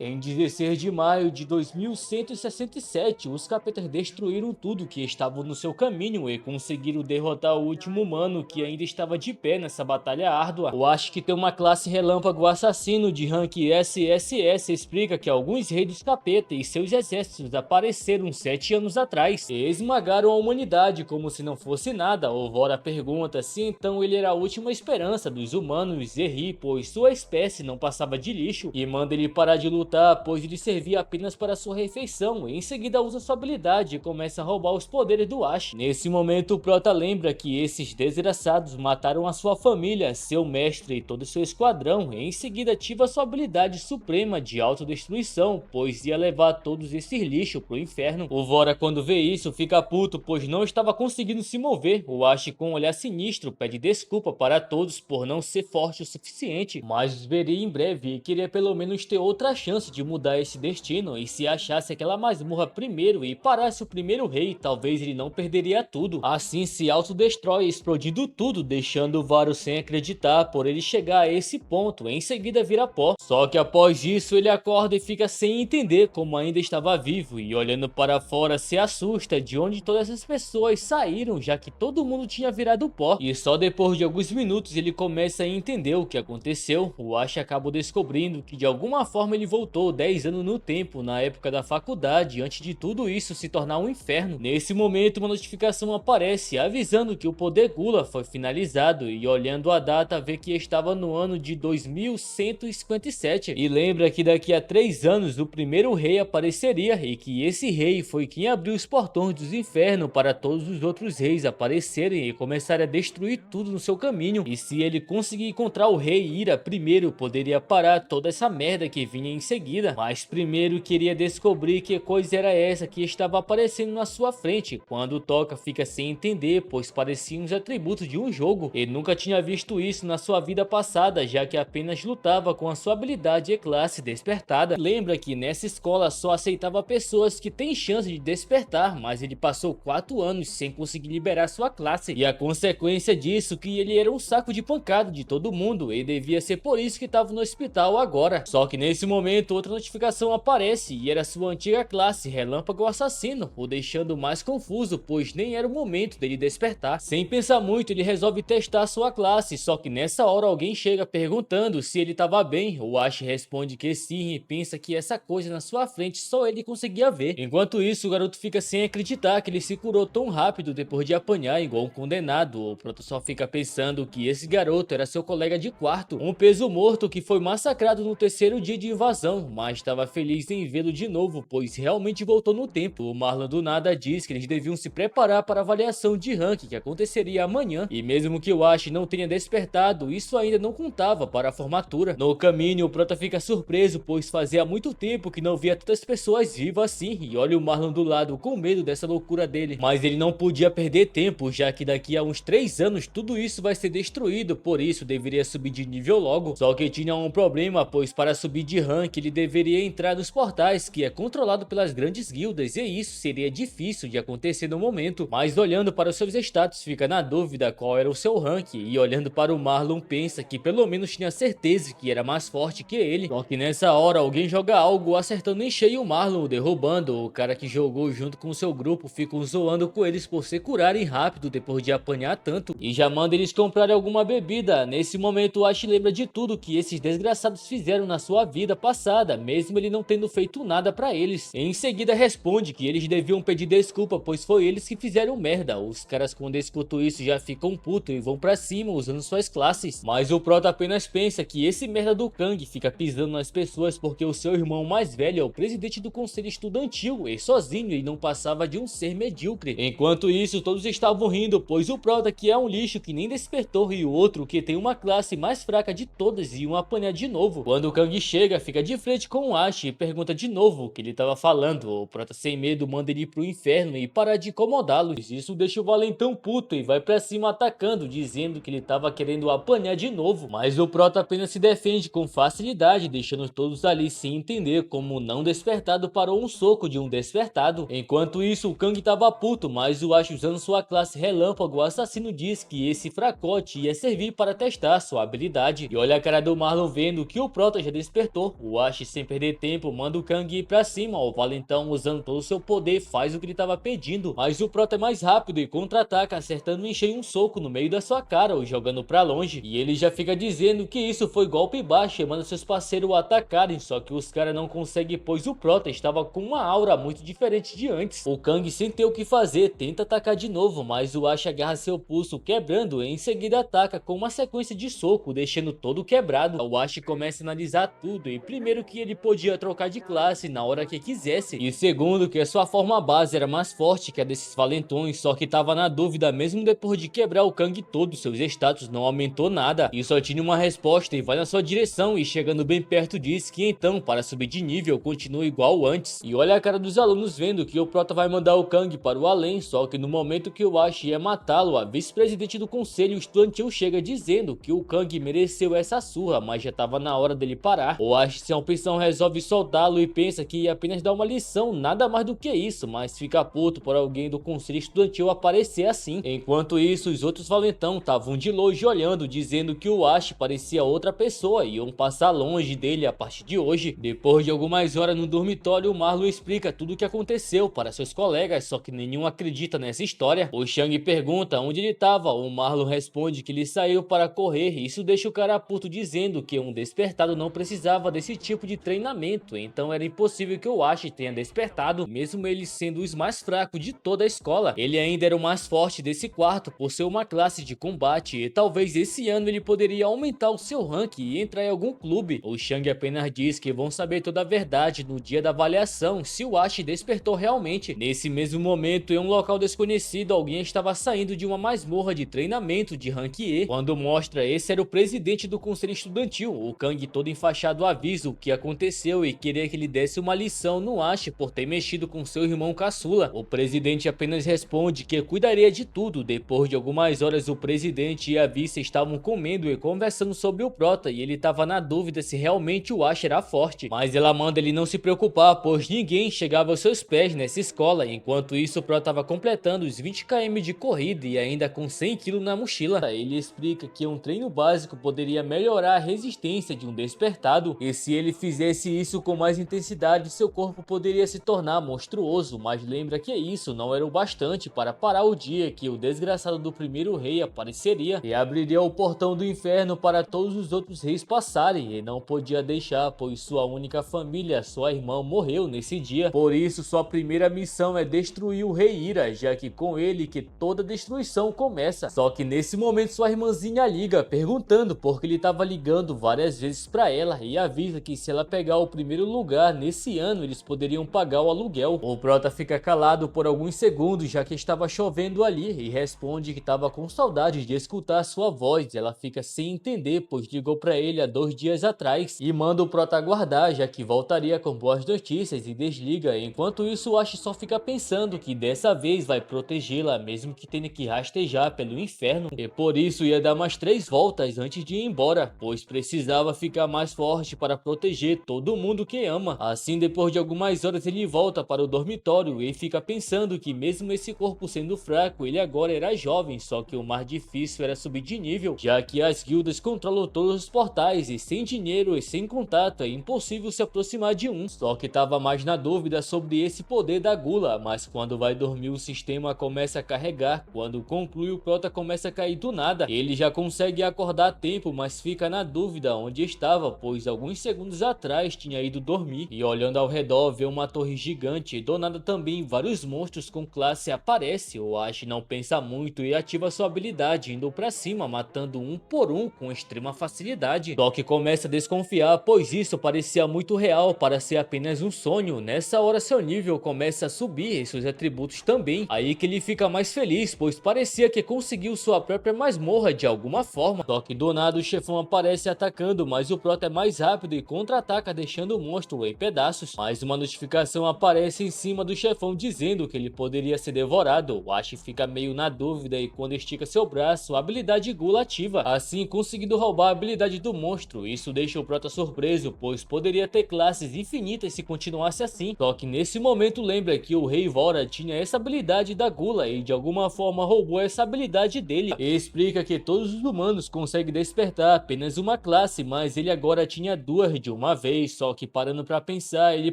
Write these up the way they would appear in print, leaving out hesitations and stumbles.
Em 16 de maio de 2167, os capetas destruíram tudo que estava no seu caminho e conseguiram derrotar o último humano que ainda estava de pé nessa batalha árdua. Eu acho que tem uma classe relâmpago assassino de rank SSS explica que alguns reis dos capeta e seus exércitos apareceram 7 anos atrás e esmagaram a humanidade como se não fosse nada. Vora pergunta se então ele era a última esperança dos humanos e ri, pois sua espécie não passava de lixo, e manda ele parar de lutar pois ele servia apenas para sua refeição. Em seguida usa sua habilidade e começa a roubar os poderes do Ash. Nesse momento o Prota lembra que esses desgraçados mataram a sua família, seu mestre e todo seu esquadrão. Em seguida ativa sua habilidade suprema de autodestruição, pois ia levar todos esses lixos pro inferno. O Vora, quando vê isso, fica puto pois não estava conseguindo se mover. O Ash, com um olhar sinistro, pede desculpa para todos por não ser forte o suficiente, mas os veria em breve e queria pelo menos ter outra chance de mudar esse destino. E se achasse aquela masmorra primeiro e parasse o primeiro rei, talvez ele não perderia tudo. Assim se autodestrói, explodindo tudo, deixando o Varus sem acreditar por ele chegar a esse ponto. Em seguida vira pó. Só que após isso ele acorda e fica sem entender como ainda estava vivo, e olhando para fora se assusta de onde todas essas pessoas saíram, já que todo mundo tinha virado pó. E só depois de alguns minutos ele começa a entender o que aconteceu. O Ash acaba descobrindo que de alguma forma ele voltou 10 anos no tempo, na época da faculdade, antes de tudo isso se tornar um inferno. Nesse momento uma notificação aparece avisando que o poder Gula foi finalizado, e olhando a data vê que estava no ano de 2157 e lembra que daqui a 3 anos o primeiro rei apareceria e que esse rei foi quem abriu os portões dos infernos para todos os outros reis aparecerem e começarem a destruir tudo no seu caminho. E se ele conseguir encontrar o rei Ira primeiro, poderia parar toda essa merda que vinha em seguida. Mas primeiro queria descobrir que coisa era essa que estava aparecendo na sua frente. Quando toca fica sem entender, pois pareciam os atributos de um jogo. Ele nunca tinha visto isso na sua vida passada, já que apenas lutava com a sua habilidade e classe despertada. Lembra que nessa escola só aceitava pessoas que têm chance de despertar, mas ele passou 4 anos sem conseguir liberar sua classe, e a consequência disso que ele era um saco de pancada de todo mundo, e devia ser por isso que estava no hospital agora. Só que nesse momento outra notificação aparece e era sua antiga classe Relâmpago Assassino, o deixando mais confuso, pois nem era o momento dele despertar. Sem pensar muito ele resolve testar sua classe, só que nessa hora alguém chega perguntando se ele estava bem. O Ash responde que sim e pensa que essa coisa na sua frente só ele conseguia ver. Enquanto isso o garoto fica sem acreditar que ele se curou tão rápido depois de apanhar igual um condenado. O Proto só fica pensando que esse garoto era seu colega de quarto, um peso morto que foi massacrado no terceiro dia de invasão, mas estava feliz em vê-lo de novo, pois realmente voltou no tempo. O Marlon do nada diz que eles deviam se preparar para a avaliação de rank que aconteceria amanhã, e mesmo que o Ash não tenha despertado, isso ainda não contava para a formatura. No caminho o Prota fica surpreso, pois fazia muito tempo que não via tantas pessoas vivas assim, e olha o Marlon do lado com medo dessa loucura dele. Mas ele não podia perder tempo, já que daqui a uns 3 anos tudo isso vai ser destruído, por isso deveria subir de nível logo. Só que tinha um problema, pois para subir de rank ele deveria entrar nos portais, que é controlado pelas grandes guildas, e isso seria difícil de acontecer no momento. Mas olhando para os seus status fica na dúvida qual era o seu rank, e olhando para o Marlon pensa que pelo menos tinha certeza que era mais forte que ele. Só que nessa hora alguém joga algo acertando em cheio o Marlon, o derrubando. O cara que jogou junto com o seu grupo ficam zoando com eles por se curarem rápido depois de apanhar tanto, e já manda eles comprarem alguma bebida. Nesse momento o Ash lembra de tudo que esses desgraçados fizeram na sua vida passada, mesmo ele não tendo feito nada pra eles. Em seguida responde que eles deviam pedir desculpa, pois foi eles que fizeram merda. Os caras quando escutam isso já ficam putos e vão pra cima usando suas classes, mas o Prota apenas pensa que esse merda do Kang fica pisando nas pessoas porque o seu irmão mais velho é o presidente do conselho estudantil e sozinho ele não passava de um ser medíocre. Enquanto isso todos estavam rindo, pois o Prota que é um lixo que nem despertou e o outro que tem uma classe mais fraca de todas iam apanhar de novo. Quando o Kang chega fica de frente com o Ash e pergunta de novo o que ele estava falando. O Prota sem medo manda ele ir pro inferno e parar de incomodá-los. Isso deixa o Valentão puto e vai pra cima atacando, dizendo que ele estava querendo apanhar de novo, mas o Prota apenas se defende com facilidade, deixando todos ali sem entender como o não despertado parou um soco de um despertado. Enquanto isso o Kang tava puto, mas o Ash usando sua classe Relâmpago Assassino diz que esse fracote ia servir para testar sua habilidade. E olha a cara do Marlon vendo que o Prota já despertou. O Ash, sem perder tempo, manda o Kang ir pra cima. O valentão, usando todo o seu poder, faz o que ele tava pedindo, mas o Prota é mais rápido e contra-ataca, acertando em cheio um soco no meio da sua cara, o jogando pra longe. E ele já fica dizendo que isso foi golpe baixo e manda seus parceiros o atacarem, só que os caras não conseguem, pois o Prota estava com uma aura muito diferente de antes. O Kang, sem ter o que fazer, tenta atacar de novo, mas o Ash agarra seu pulso, quebrando, e em seguida ataca com uma sequência de soco, deixando todo quebrado. O Ash começa a analisar tudo, e primeiro que ele podia trocar de classe na hora que quisesse, e segundo que a sua forma base era mais forte que a desses valentões, só que tava na dúvida mesmo depois de quebrar o Kang todo, seus status não aumentou nada, e só tinha uma resposta e vai na sua direção, e chegando bem perto diz que então, para subir de nível, continua igual antes. E olha a cara dos alunos vendo que o Prota vai mandar o Kang para o além, só que no momento que o Ash ia matá-lo, a vice-presidente do conselho estudantil chega dizendo que o Kang mereceu essa surra, mas já tava na hora dele parar. O Ash, sem opção, resolve soltá-lo e pensa que ia apenas dar uma lição, nada mais do que isso, mas fica puto por alguém do conselho estudantil aparecer assim. Enquanto isso, os outros valentão estavam de longe olhando, dizendo que o Ash parecia outra pessoa e iam passar longe dele a partir de hoje. Depois de algumas horas no dormitório, o Marlon explica tudo o que aconteceu para seus colegas, só que nenhum acredita nessa história. O Shang pergunta onde ele estava, o Marlon responde que ele saiu para correr. Isso deixa o cara puto, dizendo que um despertado não precisava desse tipo de treinamento, então era impossível que o Ash tenha despertado, mesmo ele sendo os mais fracos de toda a escola. Ele ainda era o mais forte desse quarto por ser uma classe de combate, e talvez esse ano ele poderia aumentar o seu rank e entrar em algum clube. O Shang apenas diz que vão saber toda a verdade no dia da avaliação, se o Ash despertou realmente. Nesse mesmo momento, em um local desconhecido, alguém estava saindo de uma masmorra de treinamento de rank E. Quando mostra, esse era o presidente do conselho estudantil. O Kang, todo enfaixado, avisa o que aconteceu e queria que ele desse uma lição no Ash por ter mexido com seu irmão caçula. O presidente apenas responde que cuidaria de tudo. Depois de algumas horas, o presidente e a vice estavam comendo e conversando sobre o Prota, e ele estava na dúvida se realmente o Ash era forte, mas ela manda ele não se preocupar, pois ninguém chegava aos seus pés nessa escola. Enquanto isso, o Prota estava completando os 20 km de corrida e ainda com 100 kg na mochila. Ele explica que um treino básico poderia melhorar a resistência de um despertado, e se ele fizesse isso com mais intensidade, seu corpo poderia se tornar monstruoso, mas lembra que isso não era o bastante para parar o dia que o desgraçado do primeiro rei apareceria e abriria o portão do inferno para todos os outros reis passarem, e não podia deixar, pois sua única família, sua irmã, morreu nesse dia. Por isso, sua primeira missão é destruir o rei Ira, já que com ele que toda destruição começa. Só que nesse momento sua irmãzinha liga, perguntando por que ele estava ligando várias vezes para ela, e avisa que se ela pegar o primeiro lugar nesse ano, eles poderiam pagar o aluguel. O Prota fica calado por alguns segundos, já que estava chovendo ali, e responde que estava com saudade de escutar sua voz. Ela fica sem entender, pois ligou para ele há 2 dias atrás, e manda o Prota aguardar, já que voltaria com boas notícias, e desliga. Enquanto isso, o Ash só fica pensando que dessa vez vai protegê-la, mesmo que tenha que rastejar pelo inferno, e por isso ia dar mais 3 voltas antes de ir embora, pois precisava ficar mais forte para proteger todo mundo que ama. Assim, depois de algumas horas, ele volta para o dormitório e fica pensando que mesmo esse corpo sendo fraco, ele agora era jovem, só que o mais difícil era subir de nível, já que as guildas controlam todos os portais, e sem dinheiro e sem contato é impossível se aproximar de um. Só que tava mais na dúvida sobre esse poder da gula, mas quando vai dormir o sistema começa a carregar. Quando conclui, o Prota começa a cair do nada. Ele já consegue acordar a tempo, mas fica na dúvida onde estava, pois alguns segundos atrás tinha ido dormir, e olhando ao redor vê uma torre gigante, e do nada também vários monstros com classe aparecem. O Ash não pensa muito e ativa sua habilidade, indo pra cima, matando um por um com extrema facilidade. Só que começa a desconfiar, pois isso parecia muito real para ser apenas um sonho. Nessa hora seu nível começa a subir e seus atributos também, aí que ele fica mais feliz, pois parecia que conseguiu sua própria masmorra de alguma forma. Só que do nada o chefão aparece atacando, mas o Prota é mais rápido e contra-ataca, deixando o monstro em pedaços. Mais uma notificação aparece em cima do chefão dizendo que ele poderia ser devorado. O Ash fica meio na dúvida e quando estica seu braço, a habilidade Gula ativa, assim conseguindo roubar a habilidade do monstro. Isso deixa o Prota surpreso, pois poderia ter classes infinitas se continuasse assim. Só que nesse momento lembra que o Rei Vora tinha essa habilidade da Gula e de alguma forma roubou essa habilidade dele, e explica que todos os humanos conseguem despertar apenas uma classe, mas ele agora tinha 2 de uma vez, só que parando pra pensar, ele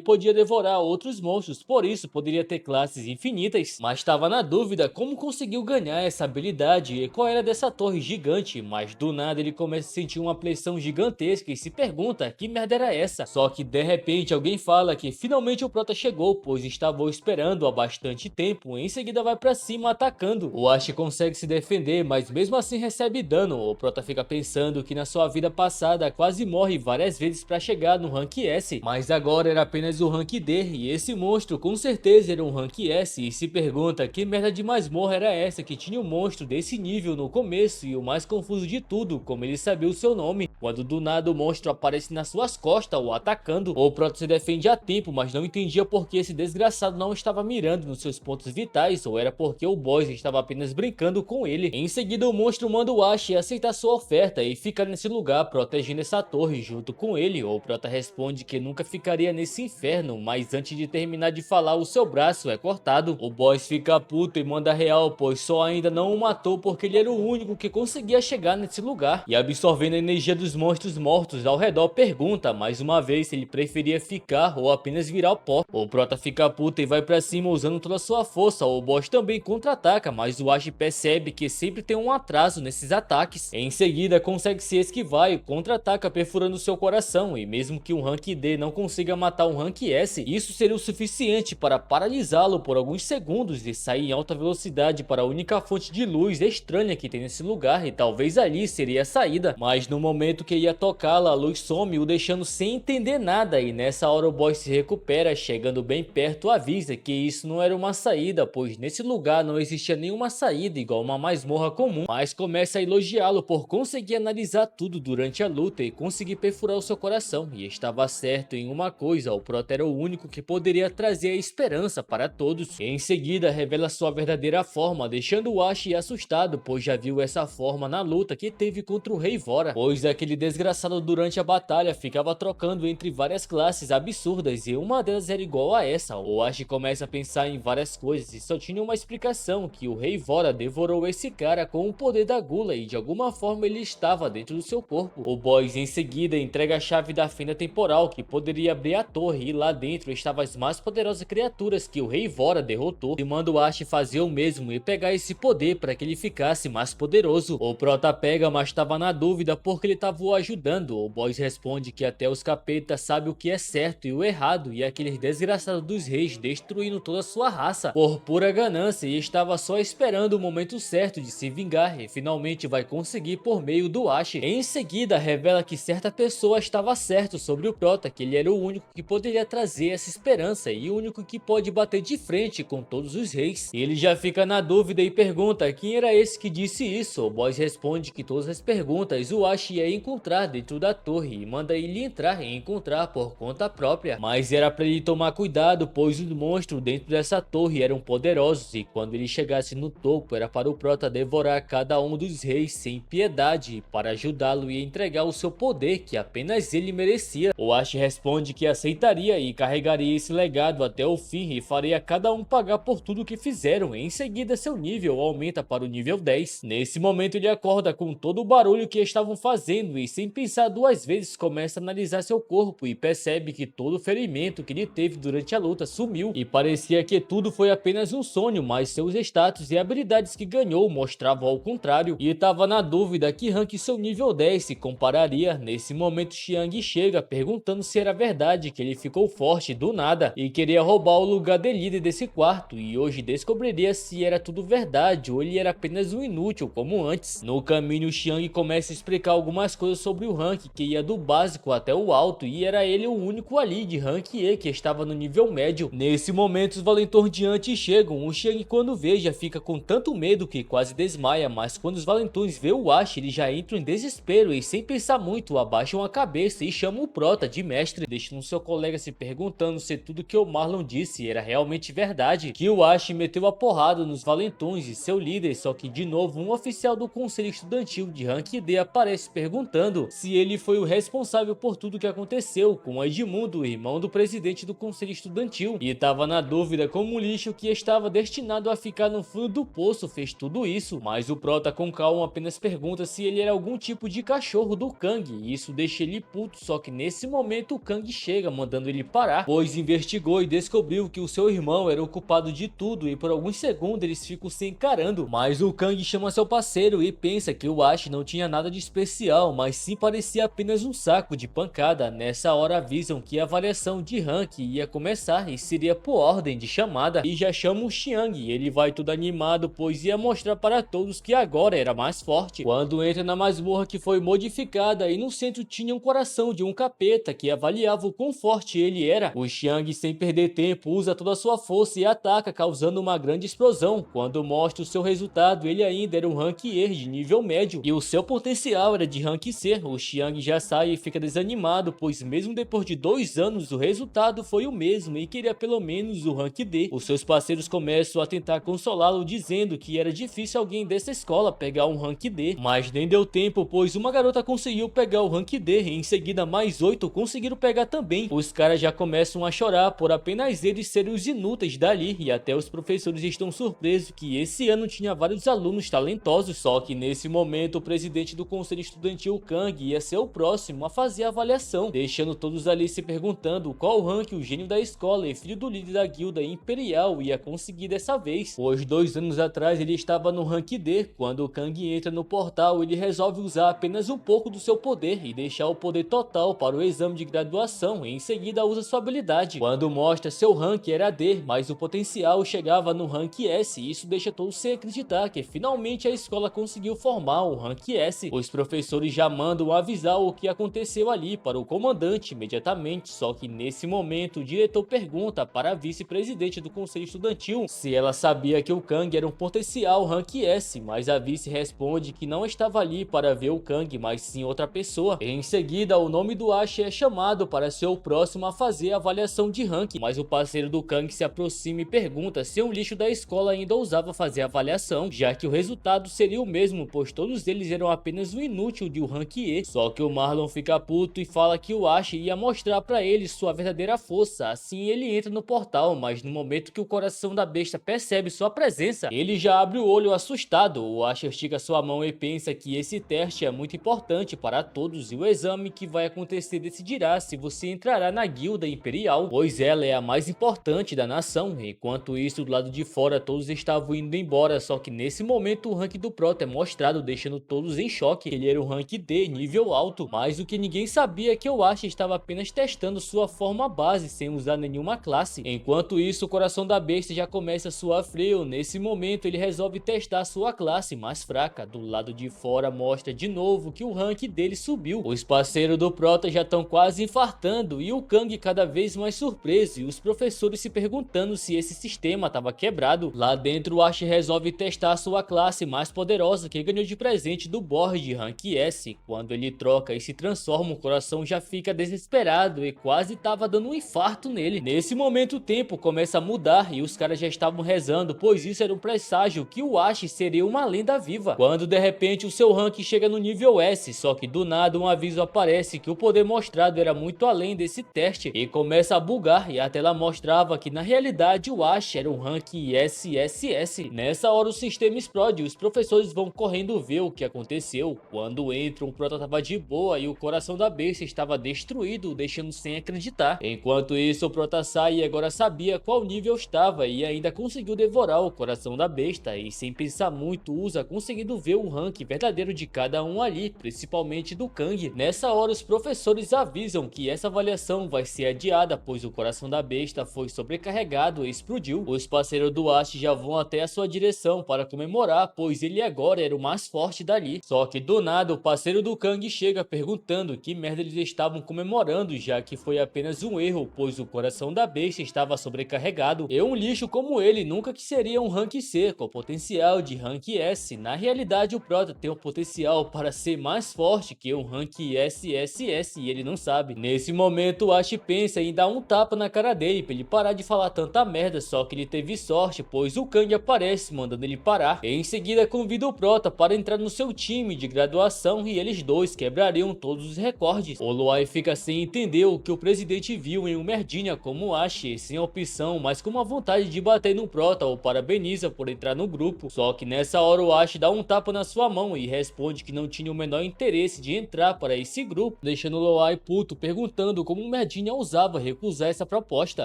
podia devorar outros monstros, por isso poderia ter classes infinitas, mas estava na dúvida como conseguiu ganhar essa habilidade e qual era dessa torre gigante, mas do nada ele começa a sentir uma pressão gigantesca e se pergunta que merda era essa. Só que de repente alguém fala que finalmente o prota chegou, pois estavam esperando há bastante tempo, e em seguida vai pra cima atacando. O Ash consegue se defender, mas mesmo assim recebe dano. O prota fica pensando que na sua vida passada quase morre várias vezes pra chegar no rank S, mas agora era apenas o rank D, e esse monstro com certeza era um rank S, e se pergunta que merda de masmorra era essa que tinha um monstro desse nível no começo, e o mais confuso de tudo, como ele sabia o seu nome, quando do nada o monstro aparece nas suas costas o atacando. O prota se defende a tempo, mas não entendia por que esse desgraçado não estava mirando nos seus pontos vitais, ou era porque o boss estava apenas brincando com ele. Em seguida o monstro manda o Ash aceitar sua oferta e fica nesse lugar protegendo essa torre junto com ele. O prota responde que nunca ficaria nesse inferno, mas antes de terminar de falar o seu braço é cortado. O boss fica puto e manda real, pois só ainda não o matou porque ele era o único que conseguia chegar nesse lugar, e absorvendo a energia dos monstros mortos ao redor pergunta mais uma vez se ele preferia ficar ou apenas virar o pó. O prota fica puto e vai pra cima usando toda a sua força. O boss também contra-ataca, mas o Ash percebe que sempre tem um atraso nesses ataques. Em seguida consegue se esquivar e contra-ataca perfurando seu coração, e mesmo que um rank D não consiga matar um rank S, isso seria o suficiente para paralisá-lo por alguns segundos e sair em alta velocidade para a única fonte de luz estranha que tem nesse lugar, e talvez ali seria a saída, mas no momento que ia tocá-la, a luz some, o deixando sem entender nada, e nessa hora o boss se recupera, chegando bem perto avisa que isso não era uma saída, pois nesse lugar não existia nenhuma saída igual uma masmorra comum, mas começa a elogiá-lo por conseguir analisar tudo durante a luta e conseguir perfurar o seu coração, e estava certo em uma coisa, o prota era o único que poderia trazer a esperança para todos. Em seguida revela sua verdadeira forma, deixando o Ash assustado, pois já viu essa forma na luta que teve contra o Rei Vora, pois aquele desgraçado durante a batalha ficava trocando entre várias classes absurdas e uma delas era igual a essa. O Ash começa a pensar em várias coisas e só tinha uma explicação, que o Rei Vora devorou esse cara com o poder da gula e de alguma forma ele estava dentro do seu corpo. O boss em seguida entrega a chave da fenda temporal que poderia abrir a torre, e lá dentro estavam as mais poderosas criaturas que o Rei Vora derrotou, e manda o Ash fazer o mesmo e pegar esse poder para que ele ficasse mais poderoso. O prota pega, mas estava na dúvida porque ele estava o ajudando. O boss responde que até os capetas sabem o que é certo e o errado, e aqueles desgraçados dos reis destruindo toda a sua raça por pura ganância, e estava só esperando o momento certo de se vingar, e finalmente vai conseguir por meio do Ash. Em seguida revela que certa pessoa estava certo sobre o prota, que ele era o único que poderia trazer essa esperança e o único que pode bater de frente com todos os reis. Ele já fica na dúvida e pergunta quem era esse que disse isso. O boss responde que todas as perguntas o Ash ia encontrar dentro da torre e manda ele entrar e encontrar por conta própria, mas era para ele tomar cuidado, pois os monstros dentro dessa torre eram poderosos, e quando ele chegasse no topo era para o prota devorar cada um dos reis sem piedade para ajudá-lo e entregar o seu poder que apenas ele merecia. O Ash responde que aceitaria e carregaria esse legado até o fim e faria cada um pagar por tudo que fizeram. Em seguida seu nível aumenta para o nível 10. Nesse momento ele acorda com todo o barulho que estavam fazendo e sem pensar duas vezes começa a analisar seu corpo e percebe que todo o ferimento que ele teve durante a luta sumiu, e parecia que tudo foi apenas um sonho, mas seus status e habilidades que ganhou mostravam ao contrário, e estava na dúvida que rank seu nível 10 se compararia. Nesse momento Xiang chega perguntando se era verdade que ele ficou forte do nada e queria roubar o lugar de líder desse quarto, e hoje descobriria se era tudo verdade ou ele era apenas um inútil como antes. No caminho Xiang começa a explicar algumas coisas sobre o rank que ia do básico até o alto, e era ele o único ali de rank E que estava no nível médio. Nesse momento os Valentordiantes chegam. O Xiang quando vê já fica com tanto medo que quase desmaia, mas quando os Valentões vê o Ash ele já entra em desespero e sem pensar muito abaixam a cabeça e chamam o prota de mestre, deixando seu colega se perguntando se tudo que o Marlon disse era realmente verdade, que o Ash meteu a porrada nos Valentões e seu líder. Só que de novo um oficial do conselho estudantil de rank D aparece perguntando se ele foi o responsável por tudo que aconteceu com Edmundo, irmão do presidente do conselho estudantil, e estava na dúvida como o lixo que estava destinado a ficar no fundo do poço fez tudo isso, mas o prota com calma apenas pergunta se ele era algum tipo de cachorro do Kang, e isso deixa ele puto, só só que nesse momento o Kang chega mandando ele parar, pois investigou e descobriu que o seu irmão era o culpado de tudo e por alguns segundos eles ficam se encarando, mas o Kang chama seu parceiro e pensa que o Ash não tinha nada de especial, mas sim parecia apenas um saco de pancada. Nessa hora avisam que a avaliação de rank ia começar e seria por ordem de chamada, e já chama o Xiang. Ele vai todo animado, pois ia mostrar para todos que agora era mais forte. Quando entra na masmorra que foi modificada e no centro tinha um coração de um capeta que avaliava o quão forte ele era, o Xiang, sem perder tempo, usa toda a sua força e ataca, causando uma grande explosão. Quando mostra o seu resultado, ele ainda era um rank E de nível médio e o seu potencial era de rank C. O Xiang já sai e fica desanimado, pois mesmo depois de 2 anos o resultado foi o mesmo e queria pelo menos o rank D. Os seus parceiros começam a tentar consolá-lo, dizendo que era difícil alguém dessa escola pegar um rank D, mas nem deu tempo, pois uma garota conseguiu pegar o rank D e em seguida mais 8 conseguiram pegar também. Os caras já começam a chorar por apenas eles serem os inúteis dali, e até os professores estão surpresos que esse ano tinha vários alunos talentosos. Só que nesse momento o presidente do conselho estudantil, Kang, ia ser o próximo a fazer a avaliação, deixando todos ali se perguntando qual rank o gênio da escola e filho do líder da guilda imperial ia conseguir dessa vez, pois 2 anos atrás ele estava no rank D. Quando o Kang entra no portal, ele resolve usar apenas um pouco do seu poder e deixar o poder total para o exame de graduação, e em seguida usa sua habilidade. Quando mostra, seu rank era D, mas o potencial chegava no rank S, e isso deixa todos sem acreditar que finalmente a escola conseguiu formar o rank S. Os professores já mandam avisar o que aconteceu ali para o comandante imediatamente, só que nesse momento o diretor pergunta para a vice-presidente do conselho estudantil se ela sabia que o Kang era um potencial rank S, mas a vice responde que não estava ali para ver o Kang, mas sim outra pessoa. Em seguida, o nome do Ash é chamado para ser o próximo a fazer a avaliação de rank, mas o parceiro do Kang se aproxima e pergunta se um lixo da escola ainda ousava fazer a avaliação, já que o resultado seria o mesmo, pois todos eles eram apenas um inútil de um rank E. Só que o Marlon fica puto e fala que o Ash ia mostrar para ele sua verdadeira força. Assim ele entra no portal, mas no momento que o coração da besta percebe sua presença, ele já abre o olho assustado. O Ash estica sua mão e pensa que esse teste é muito importante para todos, e o exame que vai acontecer decidirá se você entrará na guilda imperial, pois ela é a mais importante da nação. Enquanto isso, do lado de fora todos estavam indo embora, só que nesse momento o rank do Prota é mostrado, deixando todos em choque. Ele era um rank D, nível alto, mas o que ninguém sabia é que o Ash estava apenas testando sua forma base sem usar nenhuma classe. Enquanto isso, o coração da besta já começa a suar frio. Nesse momento ele resolve testar sua classe mais fraca. Do lado de fora mostra de novo que o rank dele subiu. Os parceiros do Prota já estão quase infartando e o Kang cada vez mais surpreso, e os professores se perguntando se esse sistema estava quebrado. Lá dentro o Ash resolve testar sua classe mais poderosa que ganhou de presente do board rank S. Quando ele troca e se transforma, o coração já fica desesperado e quase estava dando um infarto nele. Nesse momento o tempo começa a mudar e os caras já estavam rezando, pois isso era um presságio que o Ash seria uma lenda viva. Quando de repente o seu rank chega no nível S, só que do nada um aviso aparece que o poder mostrado era muito além desse teste e começa a bugar, e a tela mostrava que na realidade o Ash era um rank SSS. Nessa hora o sistema explode e os professores vão correndo ver o que aconteceu. Quando entram, o Prota tava de boa e o coração da besta estava destruído, deixando sem acreditar. Enquanto isso, o Prota sai e agora sabia qual nível estava e ainda conseguiu devorar o coração da besta, e sem pensar muito usa, conseguindo ver o rank verdadeiro de cada um ali, principalmente do Kang. Nessa hora os professores avisam que essa avaliação vai ser adiada, pois o coração da besta foi sobrecarregado e explodiu. Os parceiros do Ash já vão até a sua direção para comemorar, pois ele agora era o mais forte dali. Só que do nada o parceiro do Kang chega perguntando que merda eles estavam comemorando, já que foi apenas um erro, pois o coração da besta estava sobrecarregado e um lixo como ele nunca que seria um rank C com potencial de rank S. Na realidade o Prota tem o potencial para ser mais forte que um rank SSS e ele não sabe. Nesse momento o Ash pensa em dar um tapa na cara dele para ele parar de falar tanta merda, só que ele teve sorte, pois o Kang aparece mandando ele parar e em seguida convida o Prota para entrar no seu time de graduação e eles dois quebrariam todos os recordes. O Luai fica sem entender o que o presidente viu em um merdinha como o Ash, sem opção, mas com uma vontade de bater no Prota, o parabeniza por entrar no grupo. Só que nessa hora o Ash dá um tapa na sua mão e responde que não tinha o menor interesse de entrar para esse grupo, deixando Loai puto, perguntando como o Merdinha ousava recusar essa proposta.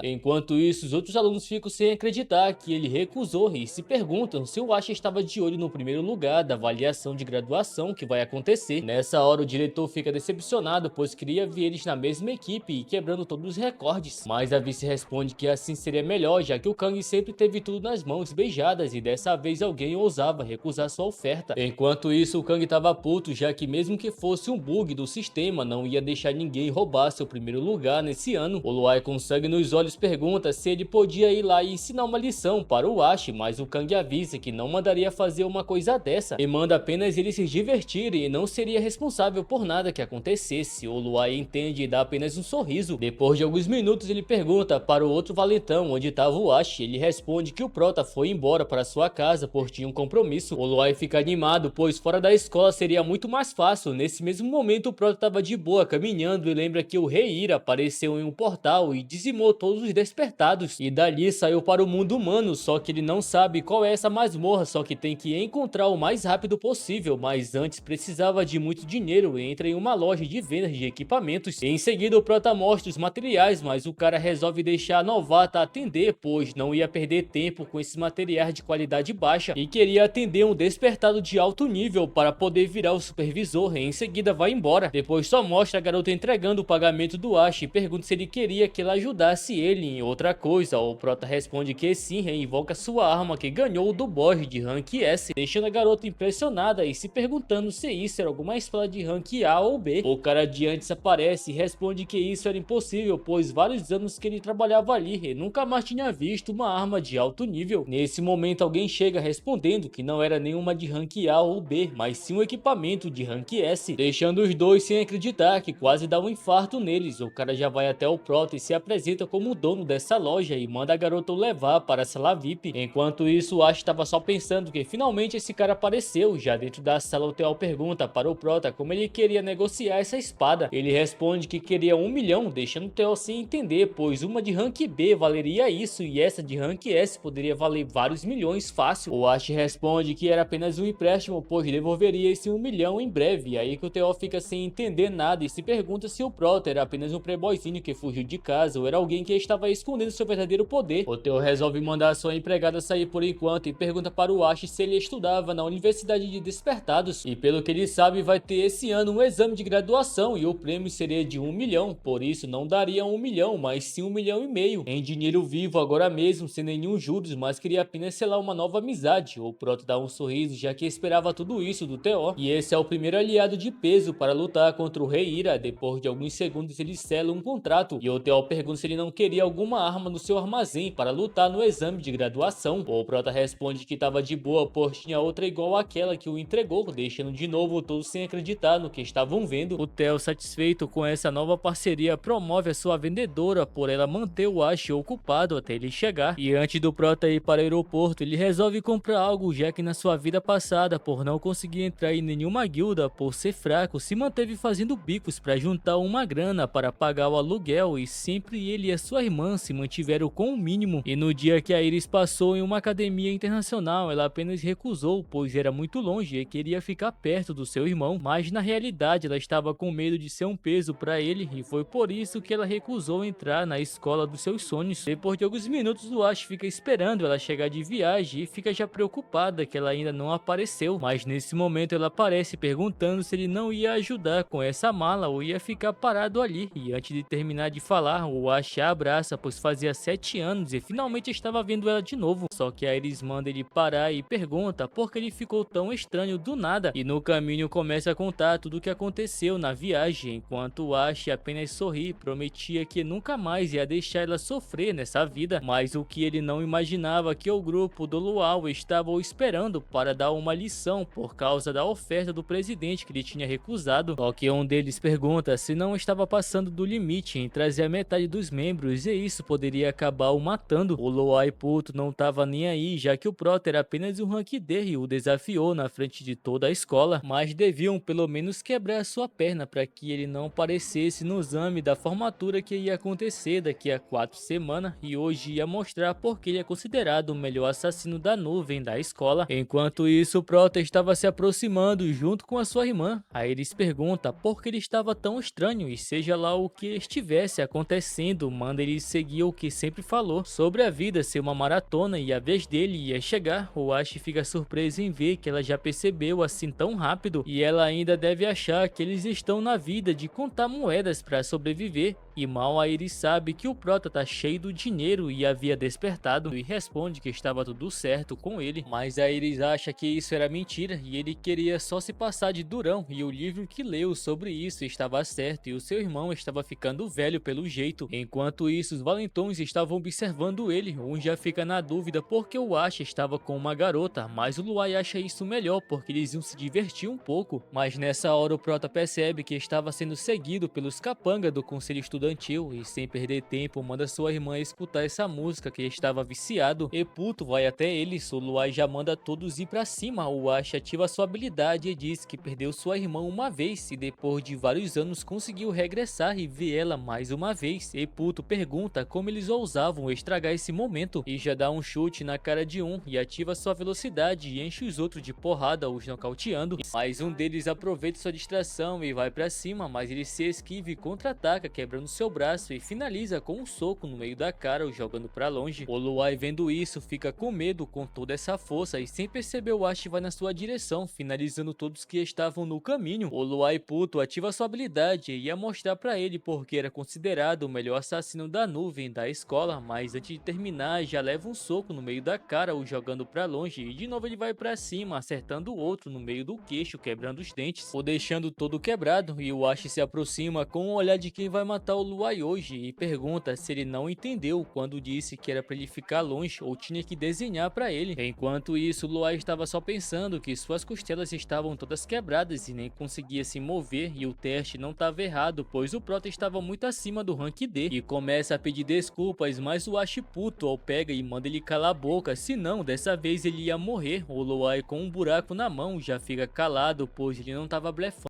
Enquanto isso, os outros alunos ficam sem acreditar que ele recusou e se perguntam se o Ashi estava de olho no primeiro lugar da avaliação de graduação que vai acontecer. Nessa hora, o diretor fica decepcionado, pois queria ver eles na mesma equipe e quebrando todos os recordes. Mas a vice responde que assim seria melhor, já que o Kang sempre teve tudo nas mãos beijadas e dessa vez alguém ousava recusar sua oferta. Enquanto isso, o Kang estava puto, já que mesmo que fosse um bug do sistema, não ia deixar ninguém roubar seu primeiro lugar nesse ano. O Loai, com sangue nos olhos, pergunta se ele podia ir lá e ensinar uma lição para o Ashi, mas o Kang avisa que não mandaria fazer uma coisa dessa e manda apenas eles se divertirem e não seria responsável por nada que acontecesse. O Loai entende e dá apenas um sorriso. Depois de alguns minutos, ele pergunta para o outro valentão onde estava o Ashi. Ele responde que o Prota foi embora para sua casa por tinha um compromisso. O Loai fica animado, pois fora da escola seria muito mais fácil. Nesse mesmo momento, o Prota estava de boa caminhando e lembra que o Rei Ira apareceu em um portal e dizimou todos os despertados. E dali saiu para o mundo humano, só que ele não sabe qual é essa masmorra, só que tem que encontrar o mais rápido possível, mas antes precisava de muito dinheiro e entra em uma loja de vendas de equipamentos. Em seguida, o Prota mostra os materiais, mas o cara resolve deixar a novata atender, pois não ia perder tempo com esses materiais de qualidade baixa e queria atender um despertado de alto nível para poder virar o supervisor. E em seguida vai embora. Depois só mostra a garota entregando o pagamento do Ashi e pergunta se ele queria que ela ajudasse ele em outra coisa. O Prota responde que sim e invoca sua arma que ganhou do boss de rank S, deixando a garota impressionada e se perguntando se isso era alguma espada de rank A ou B. O cara de antes aparece e responde que isso era impossível, pois vários anos que ele trabalhava ali e nunca mais tinha visto uma arma de alto nível. Nesse momento alguém chega respondendo que não era nenhuma de rank A ou B, mas sim um equipamento de rank S, deixando os dois sem acreditar, que quase dá um infarto neles. O cara já vai até o Prota e se apresenta como o dono dessa loja e manda a garota o levar para a sala VIP. Enquanto isso, o Ash estava só pensando que finalmente esse cara apareceu. Já dentro da sala, o Theo pergunta para o Prota como ele queria negociar essa espada. Ele responde que queria 1 milhão, deixando o Theo sem entender, pois uma de rank B valeria isso e essa de rank S poderia valer vários milhões fácil. O Ash responde que era apenas um empréstimo, pois devolveria esse 1 milhão em breve. Aí que o Theo fica sem entender nada e se pergunta se o Prota era apenas um playboyzinho que fugiu de casa ou era alguém que estava escondendo seu verdadeiro poder. O Theo resolve mandar sua empregada sair por enquanto e pergunta para o Ash se ele estudava na Universidade de Despertados, e pelo que ele sabe vai ter esse ano um exame de graduação e o prêmio seria de 1 milhão, por isso não daria 1 milhão, mas sim 1,5 milhão em dinheiro vivo agora mesmo, sem nenhum juros, mas queria apenas selar uma nova amizade. O Prota dá um sorriso, já que esperava tudo isso do Theo, e esse é o primeiro aliado de peso para lutar contra o Rei Ira. Depois de alguns segundos eles selam um contrato, e o Theo pergunta se ele não queria alguma arma no seu armazém para lutar no exame de graduação. O Prota responde que estava de boa, pois tinha outra igual àquela que o entregou, deixando de novo todos sem acreditar no que estavam vendo. O Theo, satisfeito com essa nova parceria, promove a sua vendedora por ela manter o Ash ocupado até ele chegar. E antes do Prota ir para o aeroporto, ele resolve comprar algo, já que na sua vida passada, por não conseguir entrar em nenhuma guilda por ser fraco, se manteve fazendo bicos para juntar uma grana para pagar o aluguel, e sempre ele e a sua irmã se mantiveram com o mínimo. E no dia que a Iris passou em uma academia internacional, ela apenas recusou, pois era muito longe e queria ficar perto do seu irmão, mas na realidade ela estava com medo de ser um peso para ele, e foi por isso que ela recusou entrar na escola dos seus sonhos. Depois de alguns minutos, o Ash fica esperando ela chegar de viagem e fica já preocupada que ela ainda não apareceu, mas nesse momento ela aparece perguntando se ele não ia ajudar com essa mala ou ia ficar parado ali. E antes de terminar de falar, o Ash a abraça, pois fazia 7 anos e finalmente estava vendo ela de novo. Só que a Iris manda ele parar e pergunta por que ele ficou tão estranho do nada, e no caminho começa a contar tudo o que aconteceu na viagem, enquanto o Ash apenas sorri, prometia que nunca mais ia deixar ela sofrer nessa vida, mas o que ele não imaginava que o grupo do Luau estava o esperando para dar uma lição por causa da oferta do presidente que ele tinha recusado. Só que um deles pergunta se não estava passando do limite em trazer a metade dos membros e isso poderia acabar o matando. O Luau puto não estava nem aí, já que o Prota era apenas um rank D e o desafiou na frente de toda a escola, mas deviam pelo menos quebrar a sua perna para que ele não aparecesse no exame da formatura que ia acontecer daqui a 4 semanas, e hoje ia mostrar porque ele é considerado o melhor assassino da nuvem da escola. Enquanto isso, o Prota estava se aproximando junto com a sua irmã. A Iris pergunta por que ele estava tão estranho e seja lá o que estivesse acontecendo, manda ele seguir o que sempre falou sobre a vida ser uma maratona e a vez dele ia chegar. O Ash fica surpreso em ver que ela já percebeu assim tão rápido e ela ainda deve achar que eles estão na vida de contar moedas para sobreviver. E mal a Iris sabe que o Prota tá cheio do dinheiro e havia despertado e responde que estava tudo certo com ele, mas a Iris acha que isso era mentira e ele queria só se passar de durão e o livro que leu sobre isso estava certo e o seu irmão estava ficando velho pelo jeito. Enquanto isso, os valentões estavam observando ele, um já fica na dúvida porque o Ash estava com uma garota, mas o Luai acha isso melhor porque eles iam se divertir um pouco, mas nessa hora o Prota percebe que estava sendo seguido pelos capanga do conselho estudantil e sem perder tempo manda sua irmã escutar essa música que estava viciado e puto vai até eles. O Luai já manda todos ir pra cima. O Ash ativa sua habilidade e diz que perdeu sua irmã uma vez e depois de vários anos conseguiu regressar e ver ela mais uma vez. E puto pergunta como eles ousavam estragar esse momento e já dá um chute na cara de um e ativa sua velocidade e enche os outros de porrada, os nocauteando. Mas um deles aproveita sua distração e vai pra cima, mas ele se esquiva e contra-ataca, quebrando seu braço e finaliza com um soco no meio da cara, o jogando pra longe. O Luai vendo isso fica com medo com toda essa força e sem perceber o Ash vai na sua direção, finalizando todos que estavam no caminho. O Luai puto ativa sua habilidade e ia mostrar pra ele porque era considerado o melhor assassino da nuvem da escola, mas antes de terminar já leva um soco no meio da cara, o jogando pra longe e de novo ele vai pra cima, acertando o outro no meio do queixo, quebrando os dentes, o deixando todo quebrado. E o Ash se aproxima com o olhar de quem vai matar o Luai hoje e pergunta se ele não entendeu quando disse que era para ele ficar longe ou tinha que desenhar para ele. Enquanto isso, Luai estava só pensando que suas costelas estavam todas quebradas e nem conseguia se mover e o teste não estava errado, pois o Prota estava muito acima do rank D e começa a pedir desculpas, mas o Ash puto ao pega e manda ele calar a boca, senão dessa vez ele ia morrer. O Luai com um buraco na mão já fica calado, pois ele não estava blefando.